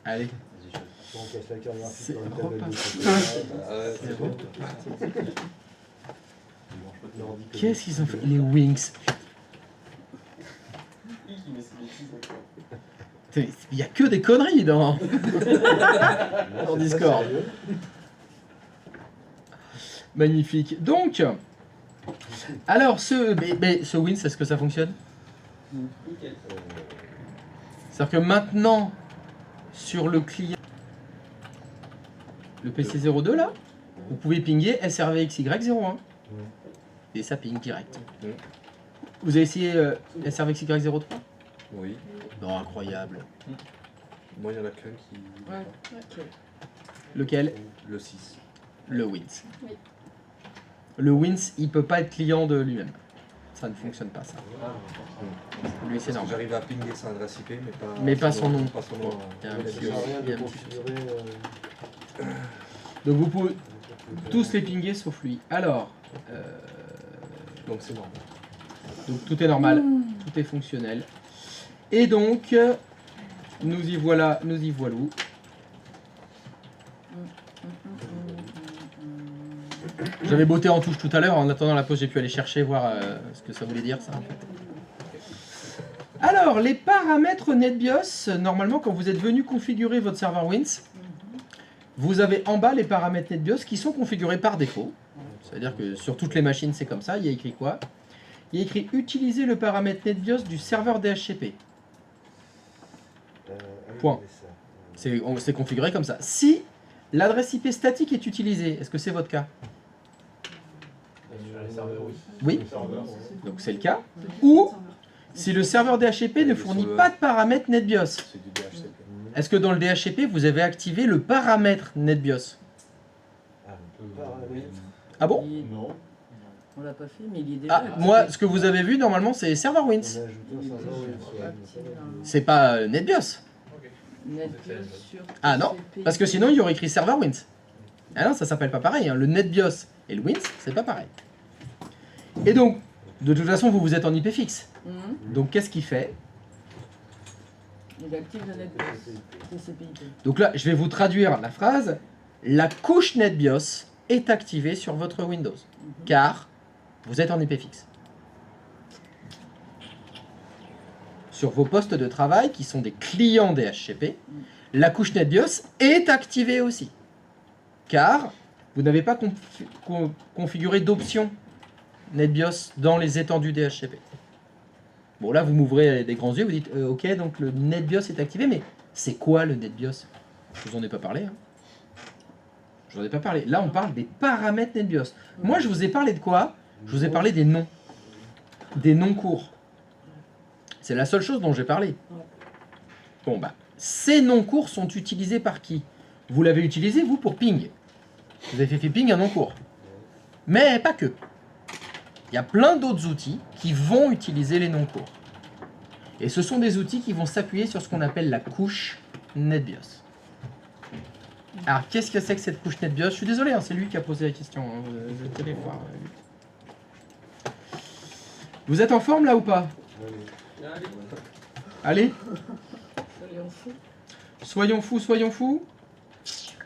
Allez. On casse la carte graphique C'est dans la tablette de Qu'est-ce qu'ils ont fait? Les Wings. Il n'y a que des conneries dans Discord. Magnifique. Donc, alors ce Wins, est-ce que ça fonctionne? C'est-à-dire que maintenant, sur le client, le PC02 là, vous pouvez pinguer SRVXY01. Et ça ping direct. Vous avez essayé SRVXY03? Oui. Non, incroyable. Moi, il y en a qu'un qui... Ouais, ok. Lequel? Le 6. Le Wins. Oui. Le Wins, il peut pas être client de lui-même. Ça ne fonctionne pas, ça. Lui, c'est normal. J'arrive à pinguer son adresse IP, Mais pas son nom. Pas son nom. Il y a un Ça petit- sert à rien il y a de un petit- configurer. Donc vous pouvez tous les pinguer sauf lui. Alors, Donc c'est normal. donc tout est normal, tout est fonctionnel. Et donc, nous y voilà, nous y voilou. J'avais botté en touche tout à l'heure, en attendant la pause j'ai pu aller chercher, voir ce que ça voulait dire ça. Alors, les paramètres NetBIOS, normalement quand vous êtes venu configurer votre serveur Wins, vous avez en bas les paramètres NetBIOS qui sont configurés par défaut. C'est-à-dire que sur toutes les machines c'est comme ça, il y a écrit quoi? Il y a écrit utiliser le paramètre NetBIOS du serveur DHCP. Point. C'est configuré comme ça. Si l'adresse IP statique est utilisée, est-ce que c'est votre cas? Oui, donc c'est le cas. Ou si le serveur DHCP ne fournit pas de paramètre NetBIOS, C'est du DHCP. est-ce que dans le DHCP vous avez activé le paramètre NetBIOS? Ah bon? Non. On l'a pas fait, mais il est déjà. Ah, moi, ce que vous avez vu normalement c'est server On a Wins. ajouté un serveur Wins. C'est pas NetBIOS. NetBIOS sur Ah non, TCP. parce que sinon il y aurait écrit server Wins. Ah non, ça s'appelle pas pareil. Hein. Le NetBIOS et le Wins, c'est pas pareil. Et donc, de toute façon, vous êtes en IP fixe. Donc, qu'est-ce qu'il fait? Il active le NetBIOS. TCP/IP. Donc là, je vais vous traduire la phrase. La couche NetBIOS est activée sur votre Windows, car vous êtes en IP fixe. Sur vos postes de travail, qui sont des clients DHCP, la couche NetBIOS est activée aussi, car vous n'avez pas configuré d'option NetBIOS dans les étendues DHCP. Bon, là, vous m'ouvrez des grands yeux, vous dites ok, donc le NetBIOS est activé, mais c'est quoi le NetBIOS? Je vous en ai pas parlé. Hein. Je vous en ai pas parlé. Là, on parle des paramètres NetBIOS. Moi, je vous ai parlé de quoi? Je vous ai parlé des noms. Des noms courts. C'est la seule chose dont j'ai parlé. Bon, bah, ces noms courts sont utilisés par qui? Vous l'avez utilisé, vous, pour ping. Vous avez fait ping un nom court. Mais pas que. Il y a plein d'autres outils qui vont utiliser les noms courts. Et ce sont des outils qui vont s'appuyer sur ce qu'on appelle la couche NetBIOS. Alors, qu'est-ce que c'est que cette couche NetBIOS? Je suis désolé, hein, c'est lui qui a posé la question. Hein. Je vais aller voir. Vous êtes en forme là ou pas? Allez. Soyons fous. Soyons fous, soyons fous.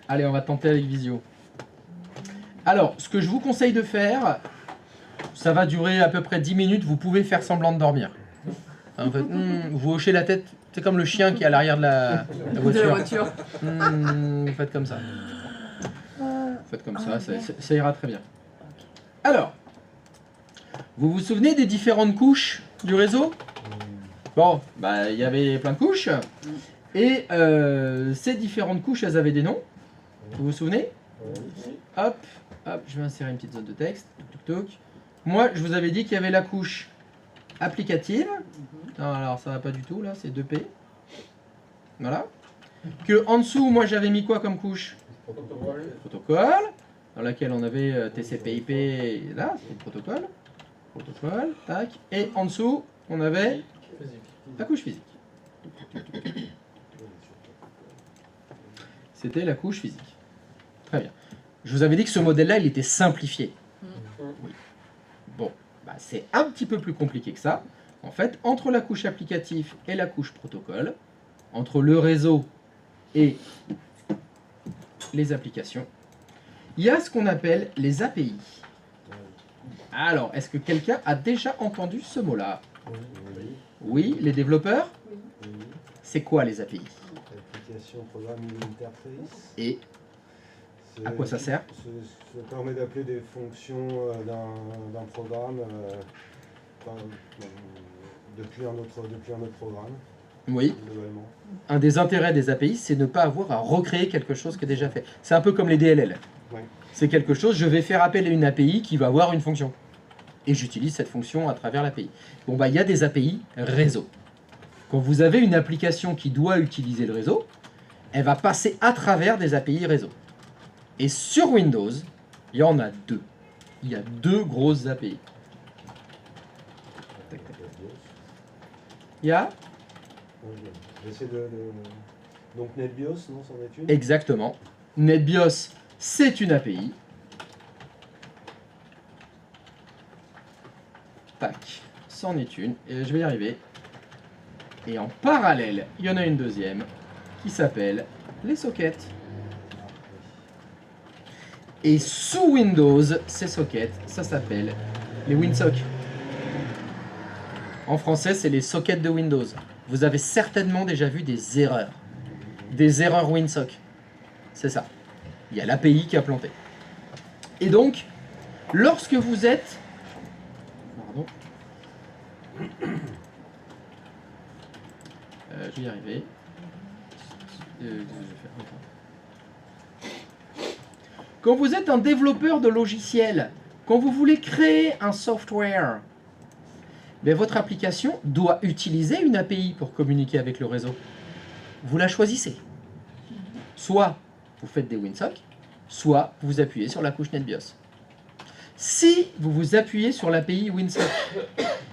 Allez, on va tenter avec Visio. Alors, ce que je vous conseille de faire, ça va durer à peu près 10 minutes, vous pouvez faire semblant de dormir. En fait, vous hochez la tête, c'est comme le chien qui est à l'arrière de la voiture. De la voiture. Vous faites comme ça. Vous faites comme ça, ça ira très bien. Alors, vous vous souvenez des différentes couches du réseau? Bon, bah il y avait plein de couches. Et ces différentes couches, elles avaient des noms. Vous vous souvenez? Hop, hop, je vais insérer une petite zone de texte. Toc, toc, toc. Moi, je vous avais dit qu'il y avait la couche applicative. Non, alors ça va pas du tout, là, c'est 2P. Voilà. Que en dessous, moi, j'avais mis quoi comme couche? Protocole. Dans laquelle on avait TCP/IP. Là, c'est le protocole. Protocole, tac. Et en dessous, on avait la couche physique. C'était la couche physique. Très bien. Je vous avais dit que ce modèle-là, il était simplifié. Oui. Bon, bah, c'est un petit peu plus compliqué que ça. En fait, entre la couche applicative et la couche protocole, entre le réseau et les applications, il y a ce qu'on appelle les API. Alors, est-ce que quelqu'un a déjà entendu ce mot-là? Oui, les développeurs? C'est quoi les API? Application Programming Interface. Et à quoi ça sert? Ça permet d'appeler des fonctions d'un programme depuis un autre programme, oui, globalement. un des intérêts des API, c'est ne pas avoir à recréer quelque chose qui est déjà fait. C'est un peu comme les DLL. Ouais. C'est quelque chose, je vais faire appel à une API qui va avoir une fonction. Et j'utilise cette fonction à travers l'API. Bon, bah, il y a des API réseau. Quand vous avez une application qui doit utiliser le réseau, elle va passer à travers des API réseau. Et sur Windows, il y en a deux. Il y a deux grosses API. Il y a J'essaie de. Donc NetBIOS, non, c'en est une? exactement. NetBIOS, c'est une API. Tac, c'en est une. Et je vais y arriver. Et en parallèle, il y en a une deuxième qui s'appelle les sockets. Et sous Windows, ces sockets, ça s'appelle les WinSock. En français, c'est les sockets de Windows. Vous avez certainement déjà vu des erreurs. Des erreurs WinSock. C'est ça. Il y a l'API qui a planté. Et donc, lorsque vous êtes... Pardon. Je vais y arriver. Je vais faire autant. Quand vous êtes un développeur de logiciels, quand vous voulez créer un software, mais votre application doit utiliser une API pour communiquer avec le réseau. Vous la choisissez. Soit vous faites des WinSock, soit vous appuyez sur la couche NetBIOS. Si vous vous appuyez sur l'API WinSock,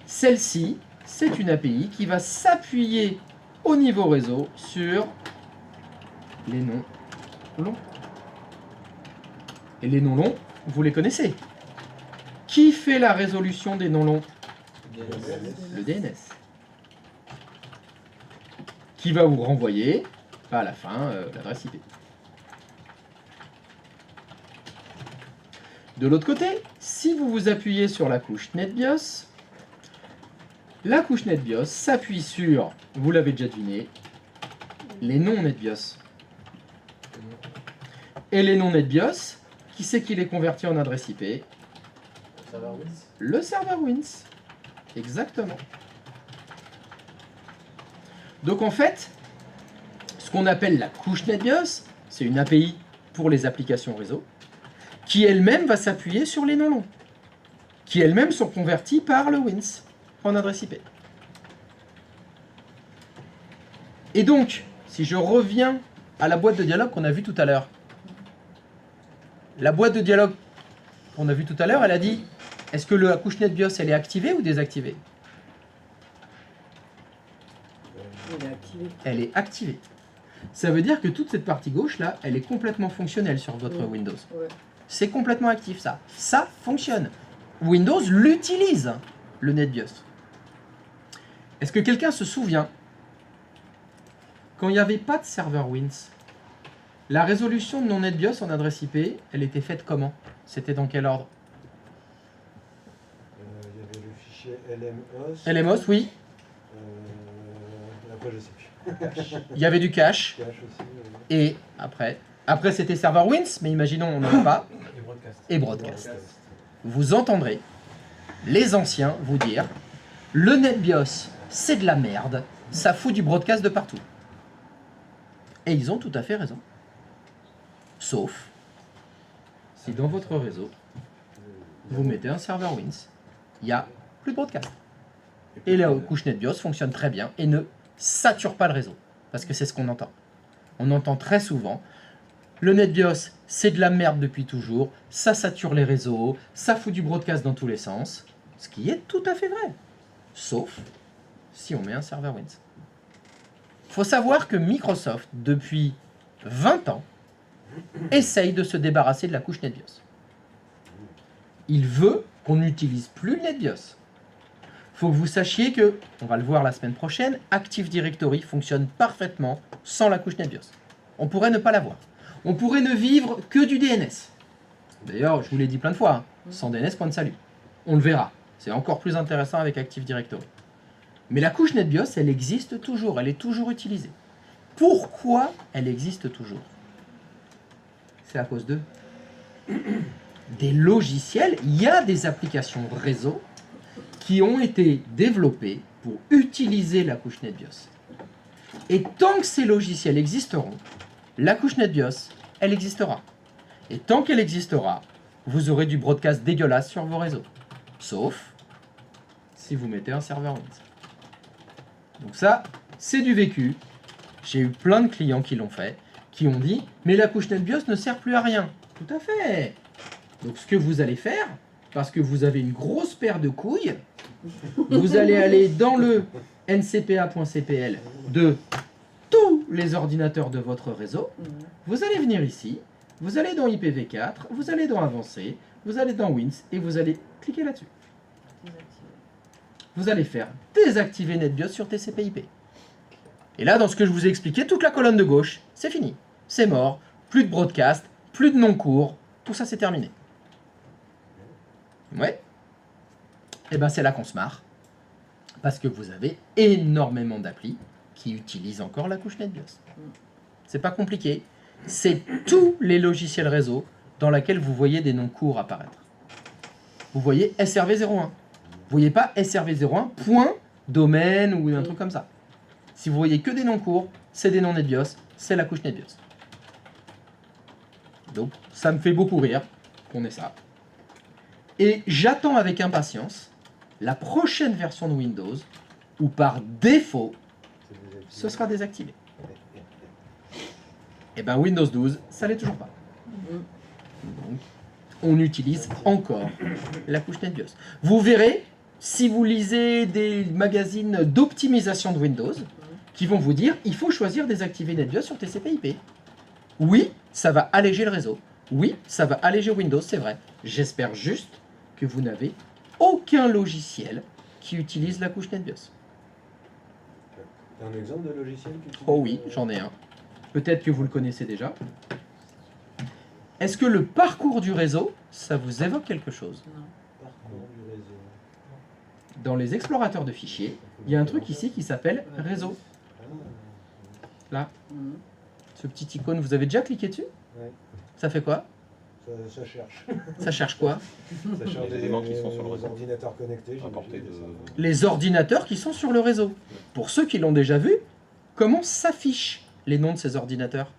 celle-ci, c'est une API qui va s'appuyer au niveau réseau sur les noms longs. Et les noms longs, vous les connaissez. Qui fait la résolution des noms longs? Le DNS. Qui va vous renvoyer, à la fin, l'adresse IP. De l'autre côté, si vous vous appuyez sur la couche NetBIOS, la couche NetBIOS s'appuie sur, vous l'avez déjà deviné, les noms NetBIOS. Et les noms NetBIOS, qui c'est qui les convertit en adresse IP? Le serveur Wins. Exactement. Donc en fait, ce qu'on appelle la couche NetBIOS, c'est une API pour les applications réseau, qui elle-même va s'appuyer sur les noms longs, qui elles-mêmes sont convertis par le Wins en adresse IP. Et donc, si je reviens à la boîte de dialogue qu'on a vue tout à l'heure, la boîte de dialogue qu'on a vue tout à l'heure, elle a dit, est-ce que la couche NetBIOS, elle est activée ou désactivée? Il est activé. Elle est activée. Ça veut dire que toute cette partie gauche là, elle est complètement fonctionnelle sur votre Windows. Ouais. C'est complètement actif ça. Ça fonctionne. Windows l'utilise, le NetBIOS. Est-ce que quelqu'un se souvient, quand il n'y avait pas de serveur Wins, la résolution de mon NetBIOS en adresse IP, elle était faite comment? C'était dans quel ordre? Il y avait le fichier LMOS. LMOS, oui. Après, je sais plus. Il y avait du cache. Cache aussi. Et après c'était serveur Wins, mais imaginons on n'en a pas. Et broadcast. Vous entendrez les anciens vous dire, le NetBIOS, c'est de la merde, ça fout du broadcast de partout. Et ils ont tout à fait raison. Sauf si dans votre réseau, vous mettez un serveur Wins, il n'y a plus de broadcast. Et la couche NetBIOS fonctionne très bien et ne sature pas le réseau. Parce que c'est ce qu'on entend. On entend très souvent, le NetBIOS, c'est de la merde depuis toujours, ça sature les réseaux, ça fout du broadcast dans tous les sens, ce qui est tout à fait vrai. Sauf si on met un serveur Wins. Il faut savoir que Microsoft, depuis 20 ans, essaye de se débarrasser de la couche NetBIOS. Il veut qu'on n'utilise plus le NetBIOS. Il faut que vous sachiez que, on va le voir la semaine prochaine, Active Directory fonctionne parfaitement sans la couche NetBIOS. On pourrait ne pas l'avoir. On pourrait ne vivre que du DNS. D'ailleurs, je vous l'ai dit plein de fois, hein, sans DNS, point de salut. On le verra. C'est encore plus intéressant avec Active Directory. Mais la couche NetBIOS, elle existe toujours, elle est toujours utilisée. Pourquoi elle existe toujours? C'est à cause de des logiciels, il y a des applications réseau qui ont été développées pour utiliser la couche NetBIOS. Et tant que ces logiciels existeront, la couche NetBIOS, elle existera. Et tant qu'elle existera, vous aurez du broadcast dégueulasse sur vos réseaux. Sauf si vous mettez un serveur Windows. Donc ça, c'est du vécu. J'ai eu plein de clients qui l'ont fait, qui ont dit « Mais la couche NetBIOS ne sert plus à rien. » Tout à fait. Donc ce que vous allez faire, parce que vous avez une grosse paire de couilles, vous allez aller dans le ncpa.cpl de tous les ordinateurs de votre réseau. Vous allez venir ici, vous allez dans IPv4, vous allez dans Avancé, vous allez dans Wins et vous allez cliquer là-dessus. Vous allez faire désactiver NetBIOS sur TCP/IP. Et là, dans ce que je vous ai expliqué, toute la colonne de gauche, c'est fini. C'est mort. Plus de broadcast, plus de non-cours. Tout ça, c'est terminé. Ouais. Et bien, c'est là qu'on se marre. Parce que vous avez énormément d'applis qui utilisent encore la couche NetBIOS. C'est pas compliqué. C'est tous les logiciels réseau dans lesquels vous voyez des non-cours apparaître. Vous voyez SRV01. Vous voyez pas SRV01, point, domaine ou un truc comme ça. Si vous voyez que des non-cours, c'est des non-NetBIOS, c'est la couche NetBIOS. Donc, ça me fait beaucoup rire qu'on ait ça. Et j'attends avec impatience la prochaine version de Windows où par défaut, ce sera désactivé. Et bien Windows 12, ça l'est toujours pas. Donc, on utilise encore la couche NetBIOS. Vous verrez, si vous lisez des magazines d'optimisation de Windows, qui vont vous dire il faut choisir désactiver NetBIOS sur TCP/IP. Oui, ça va alléger le réseau. Oui, ça va alléger Windows, c'est vrai. J'espère juste que vous n'avez aucun logiciel qui utilise la couche NetBIOS. T'as un exemple de logiciel qui utilise Oh oui, j'en ai un. Peut-être que vous le connaissez déjà. Est-ce que le parcours du réseau, ça vous évoque quelque chose? Parcours du réseau. Dans les explorateurs de fichiers, il y a un truc ici qui s'appelle réseau. Là, ce petit icône, vous avez déjà cliqué dessus? Ouais. Ça fait quoi? Ça cherche. Ça cherche quoi? Ça cherche Les éléments qui sont sur le réseau. ordinateurs connectés. À portée de... Les ordinateurs qui sont sur le réseau. Pour ceux qui l'ont déjà vu, comment s'affichent les noms de ces ordinateurs?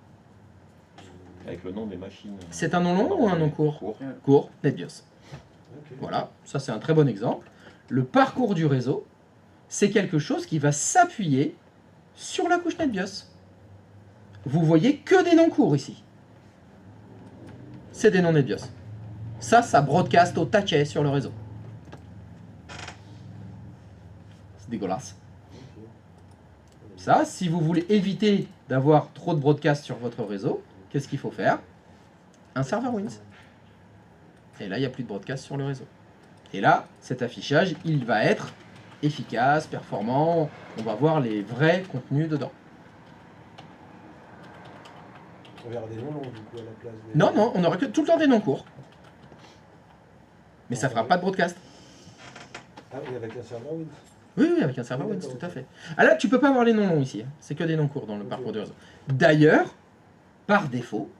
Avec le nom des machines. C'est un nom long ou un nom court? Court. Court, NetBIOS. Voilà, ça c'est un très bon exemple. Le parcours du réseau, c'est quelque chose qui va s'appuyer sur la couche NetBIOS. Vous voyez que des noms courts ici. C'est des noms NetBIOS. Ça broadcast au taquet sur le réseau. C'est dégueulasse. Ça, si vous voulez éviter d'avoir trop de broadcast sur votre réseau, qu'est-ce qu'il faut faire? Un serveur Wins. Et là, il n'y a plus de broadcast sur le réseau. Et là, cet affichage, il va être efficace, performant. On va voir les vrais contenus dedans. On verra des noms longs du coup à la place des... Non, non, on aura que tout le temps des noms courts. Mais ça fera pas de broadcast. Ah oui, avec un serveur Wins. Oui, oui, avec un serveur Oui, Wins, d'accord, tout à ok. fait. Ah là, tu peux pas avoir les noms longs ici. Hein. C'est que des noms courts dans le Ok. parcours du réseau. D'ailleurs, par défaut,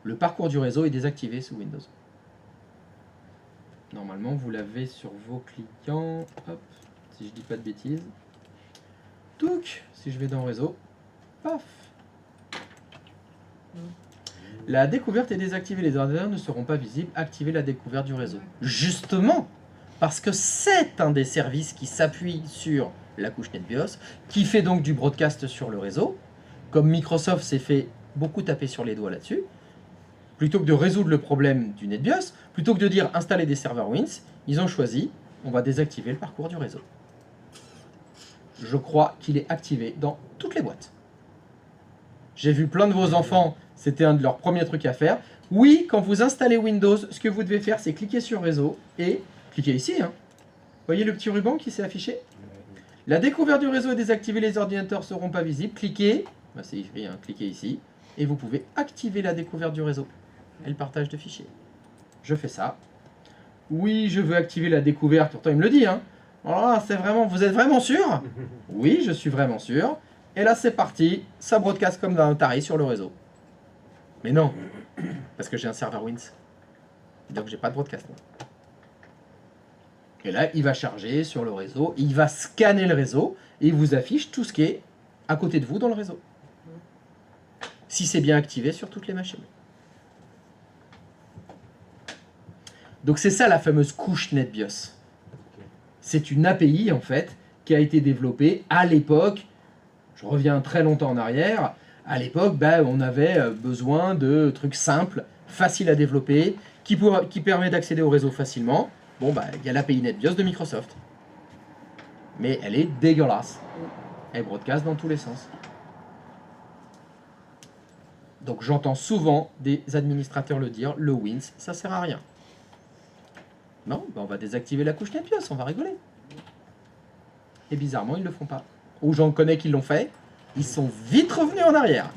le parcours du réseau est désactivé sous Windows. Normalement, vous l'avez sur vos clients. Hop, si je dis pas de bêtises. Touc, si je vais dans réseau. Paf. La découverte est désactivée. Les ordinateurs ne seront pas visibles. Activez la découverte du réseau. Justement, parce que c'est un des services qui s'appuie sur la couche NetBIOS, qui fait donc du broadcast sur le réseau. Comme Microsoft s'est fait beaucoup taper sur les doigts là-dessus, plutôt que de résoudre le problème du NetBIOS, plutôt que de dire installer des serveurs Wins, ils ont choisi, on va désactiver le parcours du réseau. Je crois qu'il est activé dans toutes les boîtes. J'ai vu plein de vos enfants, c'était un de leurs premiers trucs à faire. Oui, quand vous installez Windows, ce que vous devez faire, c'est cliquer sur réseau et cliquer ici. Hein. Voyez le petit ruban qui s'est affiché? La découverte du réseau est désactivée, les ordinateurs ne seront pas visibles. Cliquez, bah c'est écrit, hein, cliquez ici. et vous pouvez activer la découverte du réseau et le partage de fichiers. Je fais ça. Oui, je veux activer la découverte. Pourtant, il me le dit. Hein. Alors là, c'est vraiment... Vous êtes vraiment sûr? Oui, je suis vraiment sûr. Et là, c'est parti. Ça broadcast comme un taré sur le réseau. Mais non. Parce que j'ai un serveur Wins. Donc, j'ai pas de broadcast. Et là, il va charger sur le réseau. Il va scanner le réseau. Et il vous affiche tout ce qui est à côté de vous dans le réseau. Si c'est bien activé sur toutes les machines. Donc c'est ça la fameuse couche NetBIOS. C'est une API en fait qui a été développée à l'époque, je reviens très longtemps en arrière, à l'époque on avait besoin de trucs simples, faciles à développer, qui permet d'accéder au réseau facilement. Bon il y a l'API NetBIOS de Microsoft. Mais elle est dégueulasse. Elle broadcast dans tous les sens. Donc j'entends souvent des administrateurs le dire, le Wins, ça sert à rien. Non, on va désactiver la couche NetBIOS, on va rigoler. Et bizarrement, ils ne le font pas. Ou j'en connais qui l'ont fait, ils sont vite revenus en arrière.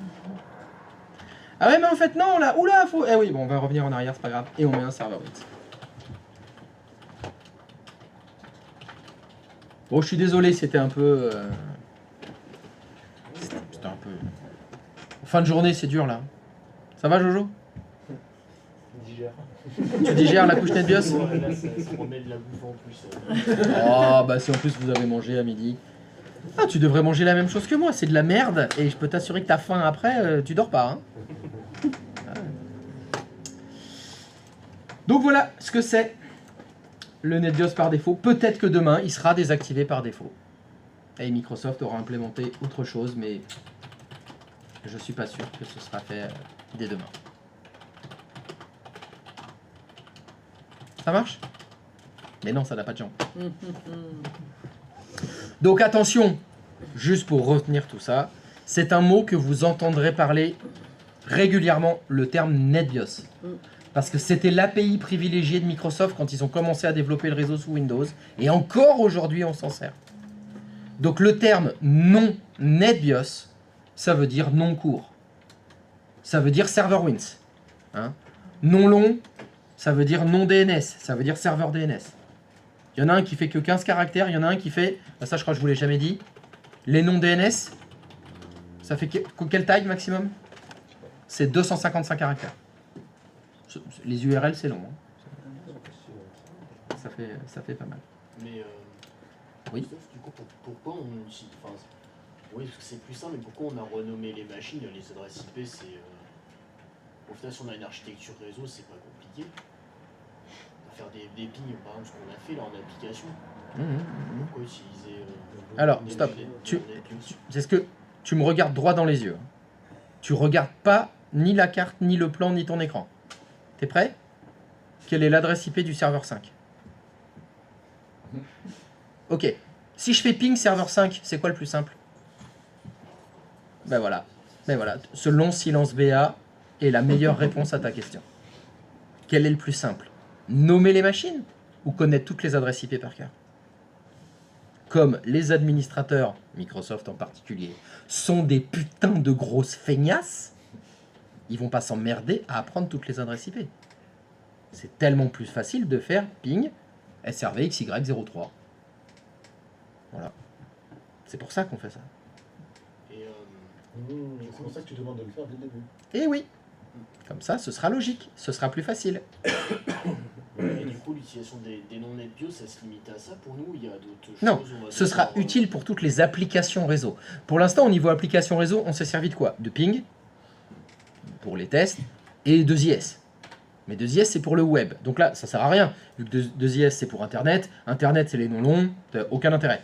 Ah ouais, mais en fait, non, là, oula, faut... Eh oui, bon, on va revenir en arrière, c'est pas grave. Et on met un serveur Wins. Bon, je suis désolé, c'était un peu... C'était un peu... Fin de journée, c'est dur, là. Ça va, Jojo? Digère. Tu digères la couche NetBIOS? Ouais, là, ça remet de la bouffe en plus. Oh, bah si en plus vous avez mangé à midi. Ah, tu devrais manger la même chose que moi, c'est de la merde, et je peux t'assurer que t'as faim après, tu dors pas. Hein. Donc voilà ce que c'est le NetBIOS par défaut. Peut-être que demain, il sera désactivé par défaut. Et Microsoft aura implémenté autre chose, mais je suis pas sûr que ce sera fait dès demain. Ça marche? Mais non, ça n'a pas de jambes. Donc attention, juste pour retenir tout ça, c'est un mot que vous entendrez parler régulièrement, le terme NetBIOS. Parce que c'était l'API privilégiée de Microsoft quand ils ont commencé à développer le réseau sous Windows. Et encore aujourd'hui, on s'en sert. Donc le terme non NetBIOS, ça veut dire non court. Ça veut dire serveur Wins. Hein? Non long, ça veut dire non DNS, ça veut dire serveur DNS. Il y en a un qui fait que 15 caractères, il y en a un qui fait, ça je crois que je vous l'ai jamais dit, les noms DNS, ça fait quelle taille maximum? C'est 255 caractères. Les URL c'est long, hein. Ça fait pas mal. Mais Oui. du coup, pourquoi on utilise... Enfin, oui, parce que c'est plus simple, mais pourquoi on a renommé les machines, les adresses IP, c'est... Au final, si on a une architecture réseau, c'est pas compliqué. On va faire des pings, par exemple, ce qu'on a fait là en application. Pourquoi utiliser... Alors, stop. C'est ce que tu me regardes droit dans les yeux. Tu regardes pas ni la carte, ni le plan, ni ton écran. T'es prêt? Quelle est l'adresse IP du serveur 5? Ok. Si je fais ping serveur 5, c'est quoi le plus simple? Ben voilà. Ce long silence BA est la meilleure réponse à ta question. Quel est le plus simple? Nommer les machines ou connaître toutes les adresses IP par cœur? Comme les administrateurs, Microsoft en particulier, sont des putains de grosses feignasses, ils vont pas s'emmerder à apprendre toutes les adresses IP. C'est tellement plus facile de faire ping SRV XY03. Voilà. C'est pour ça qu'on fait ça. Et C'est pour ça que tu demandes de le faire dès le début. Et oui. Comme ça, ce sera logique. Ce sera plus facile. et du coup, l'utilisation des noms NetBIOS, ça se limite à ça pour nous? Il y a d'autres choses? Non, on va ce sera devoir, utile pour toutes les applications réseau. Pour l'instant, au niveau application réseau, on s'est servi de quoi? De ping, pour les tests, et de ZIS. Mais 2IS, c'est pour le web. Donc là, ça sert à rien. Vu que 2IS, c'est pour Internet. Internet, c'est les noms longs. Aucun intérêt.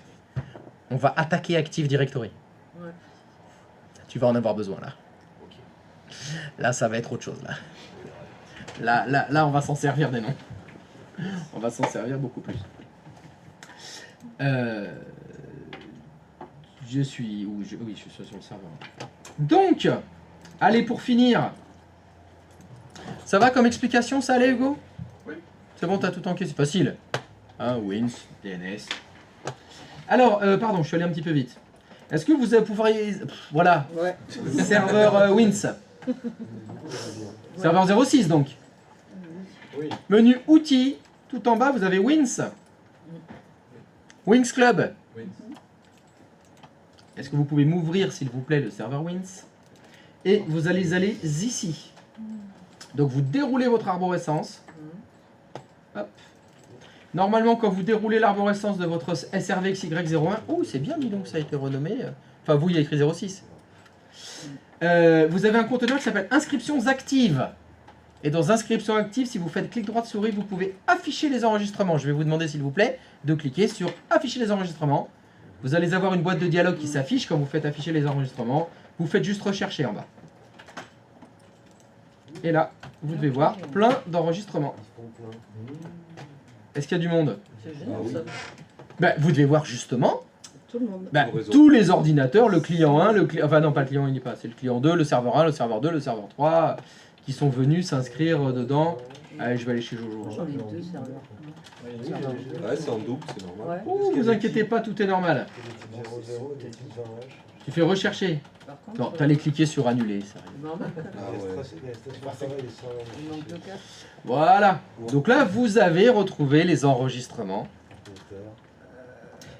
On va attaquer Active Directory. Ouais. Tu vas en avoir besoin, là. Ok. Là, ça va être autre chose, là. Là, on va s'en servir des noms. On va s'en servir beaucoup plus. Je suis... Oui, je suis sur le serveur. Donc, allez, pour finir... Ça va comme explication, ça allait, Hugo? Oui. C'est bon, t'as tout enquêté, c'est facile. Hein, Wins, DNS. Alors, pardon, je suis allé un petit peu vite. Est-ce que vous pourriez... Voilà, Ouais. serveur Wins. Serveur 06 donc. Oui. Menu outils, tout en bas vous avez Wins. Wings Club. Est-ce que vous pouvez m'ouvrir s'il vous plaît le serveur Wins? Et vous allez aller ici. Donc vous déroulez votre arborescence. Hop. Normalement quand vous déroulez l'arborescence de votre SRVXY01, oh c'est bien dis donc ça a été renommé. Enfin vous il y a écrit 06. Vous avez un conteneur qui s'appelle inscriptions actives. Et dans inscriptions actives, si vous faites clic droit de souris, vous pouvez afficher les enregistrements. Je vais vous demander s'il vous plaît de cliquer sur afficher les enregistrements. Vous allez avoir une boîte de dialogue qui s'affiche quand vous faites afficher les enregistrements. Vous faites juste rechercher en bas. Et là, vous devez voir plein d'enregistrements. Est-ce qu'il y a du monde? C'est génial, Ah oui. ça. Bah, vous devez voir justement Tout le monde. bah, Le réseau. tous les ordinateurs, le client 1, enfin non pas le client il n'y est pas, c'est le client 2, le serveur 1, le serveur 2, le serveur 3, qui sont venus s'inscrire dedans. Allez, je vais aller chez Jojo. J'en ai deux serveurs. Ouais, c'est en double, c'est normal. Ouais. Oh, vous inquiétez pas, tout est normal. 00, des petites 20H. Tu fais rechercher. Par contre, Non, t'allais cliquer sur annuler, sérieux. il m'en manque. Ah ouais. Il manque le cas. Voilà. Donc là, vous avez retrouvé les enregistrements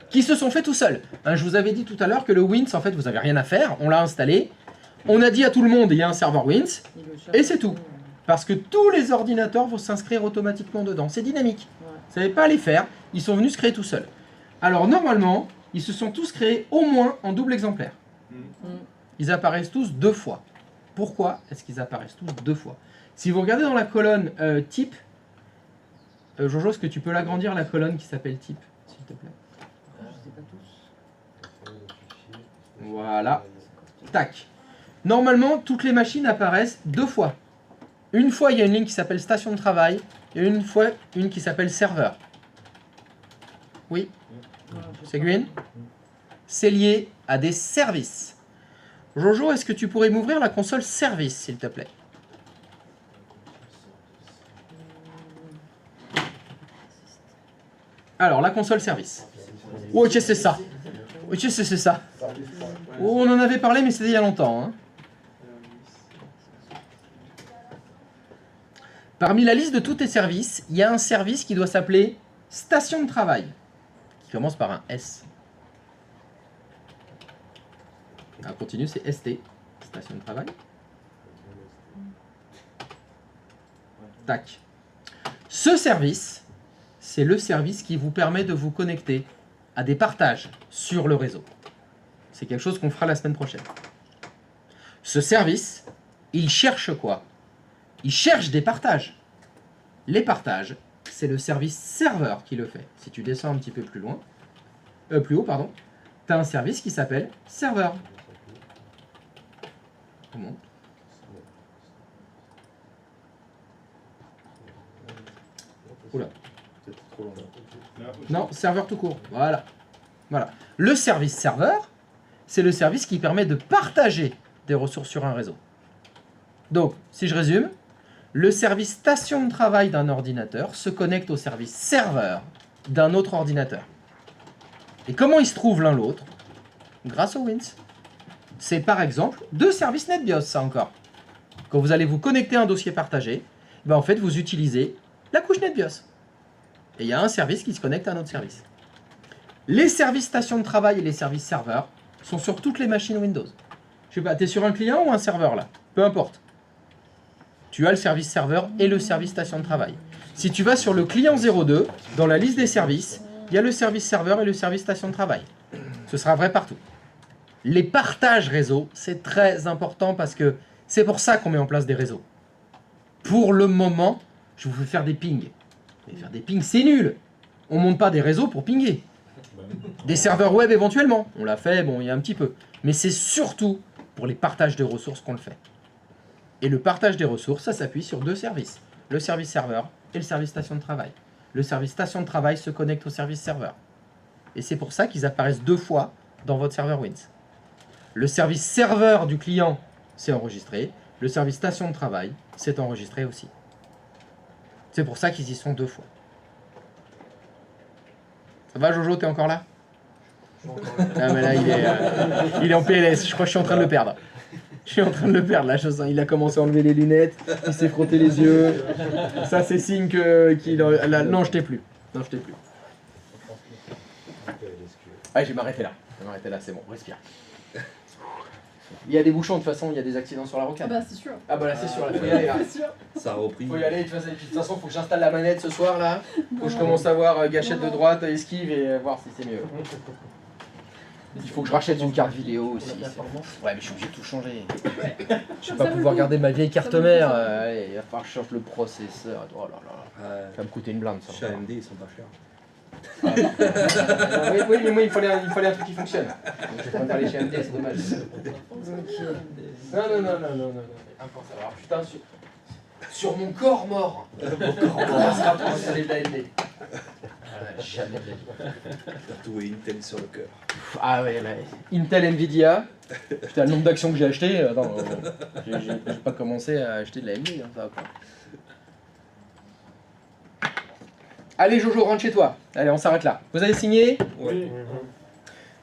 qui se sont faits tout seuls. Hein, je vous avais dit tout à l'heure que le Wins, en fait, vous n'avez rien à faire. On l'a installé. On a dit à tout le monde, il y a un serveur Wins. Il le cherche. Et c'est tout. Parce que tous les ordinateurs vont s'inscrire automatiquement dedans. C'est dynamique. Ouais. Vous ne savez pas les faire. Ils sont venus se créer tout seuls. Alors normalement, ils se sont tous créés au moins en double exemplaire. Ils apparaissent tous deux fois. Pourquoi est-ce qu'ils apparaissent tous deux fois? Si vous regardez dans la colonne type, Jojo, est-ce que tu peux l'agrandir la colonne qui s'appelle type, s'il te plaît? Je sais pas tous. Voilà. Tac. Normalement, toutes les machines apparaissent deux fois. Une fois, il y a une ligne qui s'appelle station de travail et une fois, une qui s'appelle serveur. Oui, c'est Gwyn. C'est lié à des services. Jojo, est-ce que tu pourrais m'ouvrir la console service, s'il te plaît? Alors, la console service. Ok, c'est ça. Ok, c'est ça. Oh, on en avait parlé, mais c'était il y a longtemps. Hein. Parmi la liste de tous tes services, il y a un service qui doit s'appeler station de travail, qui commence par un S. On continue, c'est ST, station de travail. Tac. Ce service, c'est le service qui vous permet de vous connecter à des partages sur le réseau. C'est quelque chose qu'on fera la semaine prochaine. Ce service, il cherche quoi? Il cherche des partages. Les partages, c'est le service serveur qui le fait. Si tu descends un petit peu plus loin, plus haut, pardon, tu as un service qui s'appelle serveur. On monte. Oula. Non, serveur tout court. Voilà. Voilà. Le service serveur, c'est le service qui permet de partager des ressources sur un réseau. Donc, si je résume, le service station de travail d'un ordinateur se connecte au service serveur d'un autre ordinateur. Et comment ils se trouvent l'un l'autre? Grâce au Wins. C'est par exemple deux services NetBIOS, ça encore. Quand vous allez vous connecter à un dossier partagé, ben en fait, vous utilisez la couche NetBIOS. Et il y a un service qui se connecte à un autre service. Les services station de travail et les services serveurs sont sur toutes les machines Windows. Je sais pas, tu es sur un client ou un serveur là? Peu importe. Tu as le service serveur et le service station de travail. Si tu vas sur le client 02, dans la liste des services, il y a le service serveur et le service station de travail. Ce sera vrai partout. Les partages réseau, c'est très important parce que c'est pour ça qu'on met en place des réseaux. Pour le moment, je vous fais faire des pings. Mais faire des pings, c'est nul. On ne monte pas des réseaux pour pinguer. Des serveurs web éventuellement, on l'a fait, bon, il y a un petit peu. Mais c'est surtout pour les partages de ressources qu'on le fait. Et le partage des ressources, ça s'appuie sur deux services. Le service serveur et le service station de travail. Le service station de travail se connecte au service serveur. Et c'est pour ça qu'ils apparaissent deux fois dans votre serveur Wins. Le service serveur du client, c'est enregistré. Le service station de travail, c'est enregistré aussi. C'est pour ça qu'ils y sont deux fois. Ça va Jojo, t'es encore là? Ah mais là il est en PLS, je crois que je suis en train de le perdre. Je suis en train de le perdre là, il a commencé à enlever les lunettes, il s'est frotté les yeux. Ça c'est signe non, je t'ai plus. Non, je t'ai plus. Allez, je vais m'arrêter là. C'est bon, respire. Il y a des bouchons de toute façon, il y a des accidents sur la Ah rocade. bah c'est sûr. Ah bah là c'est sûr, il faut y aller là. C'est sûr. Ça a repris. Faut y aller, de toute façon faut que j'installe la manette ce soir là. Faut que je commence à voir gâchette de droite, esquive et voir si c'est mieux. Il faut que je rachète une carte vidéo aussi. Ouais mais je suis obligé de tout changer. Je vais pas pouvoir garder ma vieille carte mère. Allez, il va falloir que je change le processeur. Oh là là. Ça va me coûter une blinde ça. Chez AMD, ils sont pas chers. Oui, mais moi il fallait un truc qui fonctionne. Donc je vais pas aller chez AMD, c'est dommage. Non. Impensable. Alors putain, sur mon corps mort. Ça sera pour installer de l'AMD. Jamais de la vie. Tatoué Intel sur le cœur. Ah ouais, là, Intel Nvidia. Putain, le nombre d'actions que j'ai acheté. Attends, j'ai pas commencé à acheter de l'AMD, hein, ça va pas. Allez Jojo, rentre chez toi. Allez, on s'arrête là. Vous avez signé? Oui.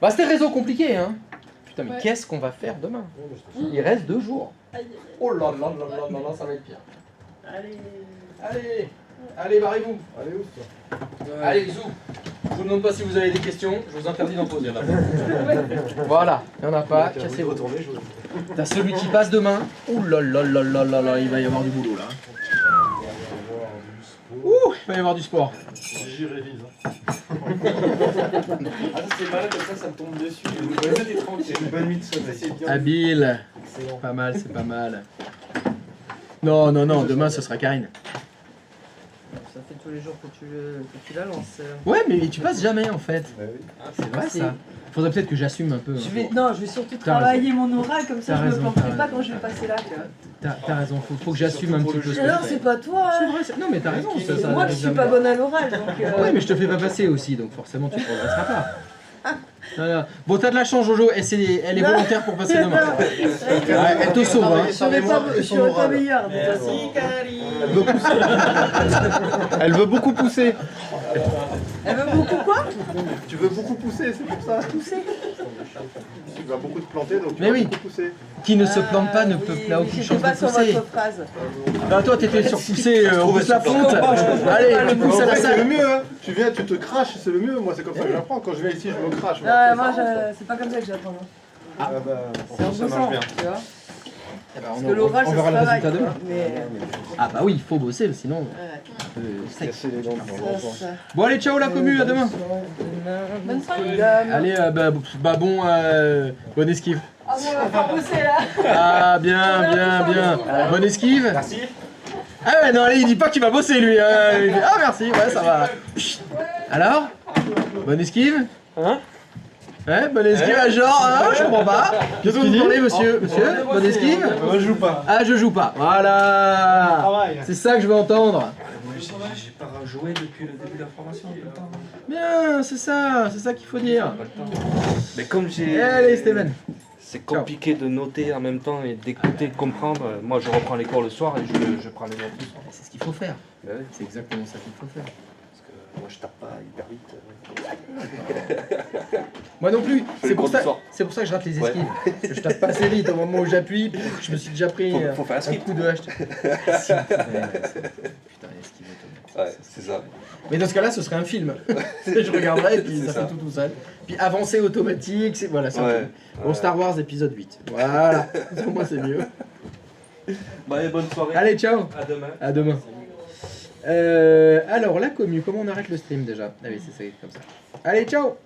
Bah c'était réseau compliqué, hein. Putain, mais Ouais. qu'est-ce qu'on va faire demain? Il reste 2 jours. Aïe, aïe, Oh là là là là là là, ça va être pire. Allez. Allez, barrez-vous. Allez, ouf, toi. Allez, bisous. Je vous demande pas si vous avez des questions, je vous interdis d'en poser. Voilà, il n'y en a pas, cassez-vous. Retournez, je T'as celui qui passe demain. Ouh là là là là là là, il va y avoir du boulot là. Ouh, il va y avoir du sport. J'y révise. Ah, c'est mal, comme ça me tombe dessus. C'est une bonne nuit de sommeil. Habile. Excellent. Pas mal, c'est pas mal. Non, demain ce sera Karine. Ça fait tous les jours que tu la lances. Ouais, mais tu passes jamais en fait. Bah oui. C'est vrai ça. Faudrait peut-être que j'assume un peu. Je vais surtout T'as travailler mon oral, comme ça T'as je me raison, planterai t'as pas raison. quand je vais passer là. Tu vois. T'as raison, faut que j'assume un petit peu ce que Alors je fais. c'est pas toi. C'est Hein. vrai, non mais t'as raison. Ça Moi je suis pas bonne à l'oral donc. Ouais, mais je te fais pas passer aussi, donc forcément tu progresseras pas. Non. Bon, t'as de la chance, Jojo, elle est volontaire pour passer demain. Ouais, elle te sauve, hein. Je serais pas meilleure de toute façon. Elle veut beaucoup pousser. Elle veut beaucoup quoi? Tu veux beaucoup pousser, c'est pour ça. Pousser? Tu vas beaucoup te planter, donc tu Mais vas oui. beaucoup pousser. Qui ne se plante pas ne Oui, peut oui, n'a aucune j'étais chance pas de sur pousser. votre phrase. Ah, toi, t'étais sur pousser, on pousse la fonte. Allez, tu pousses à la C'est le salle. mieux, hein. Tu viens, tu te craches, c'est le mieux. Moi, c'est comme ça que j'apprends. Quand je viens ici, je me crache. Moi c'est pas comme ça que j'apprends. Hein. Ah bah, C'est en ça marche bossant, bien. tu vois. Eh ben, Parce que l'oral on ça se verra le travaille. résultat quoi. demain. Mais Ah bah oui, il faut bosser, sinon ouais. sec. Casser les dents devant l'enfant. Ça. Bon allez, ciao la commu, à demain. Bonne soirée. Allez, bonne esquive. Ah bon, on va pas bosser là. Ah bien. Bonne esquive. Merci. Ah ouais, non, allez, il dit pas qu'il va bosser lui. Il dit, ah merci, ouais, ça va. Chut. Alors, bonne esquive. Hein? Ouais, bonne esquive, genre, je comprends pas. Qu'est-ce que vous parlez, monsieur? Monsieur, bonne esquive? Moi, je joue pas. Ah, je joue pas. Voilà. Travail. C'est ça que je veux entendre. J'ai pas rejoué depuis le début de la formation, tout le temps. Bien, c'est ça qu'il faut dire. Pas le temps. Mais comme j'ai. Allez, Steven. C'est compliqué de noter en même temps et d'écouter, de comprendre. Moi, je reprends les cours le soir et je prends les notes. C'est ce qu'il faut faire. Ben oui, C'est exactement ça qu'il faut faire. parce que moi, je tape pas hyper vite. Moi non plus. fais les cours du soir. C'est pour ça que je rate les Ouais. esquives. Parce que je tape pas assez vite au moment où j'appuie. Je me suis déjà pris Faut faire un skip. coup de hache. Si, putain, esquive automatique. Ouais, c'est ça. Mais dans ce cas-là, ce serait un film. Je regarderais et puis C'est ça ça. fait tout seul. Puis avancer automatique, c'est voilà, c'est un Ouais. film. Bon, Star Wars épisode 8. Voilà. Pour moi, c'est mieux. Bah, allez, bonne soirée. Allez, ciao. À demain. À demain. Alors, la commu, comment on arrête le stream déjà? Ah oui, c'est ça, comme ça. Allez, ciao.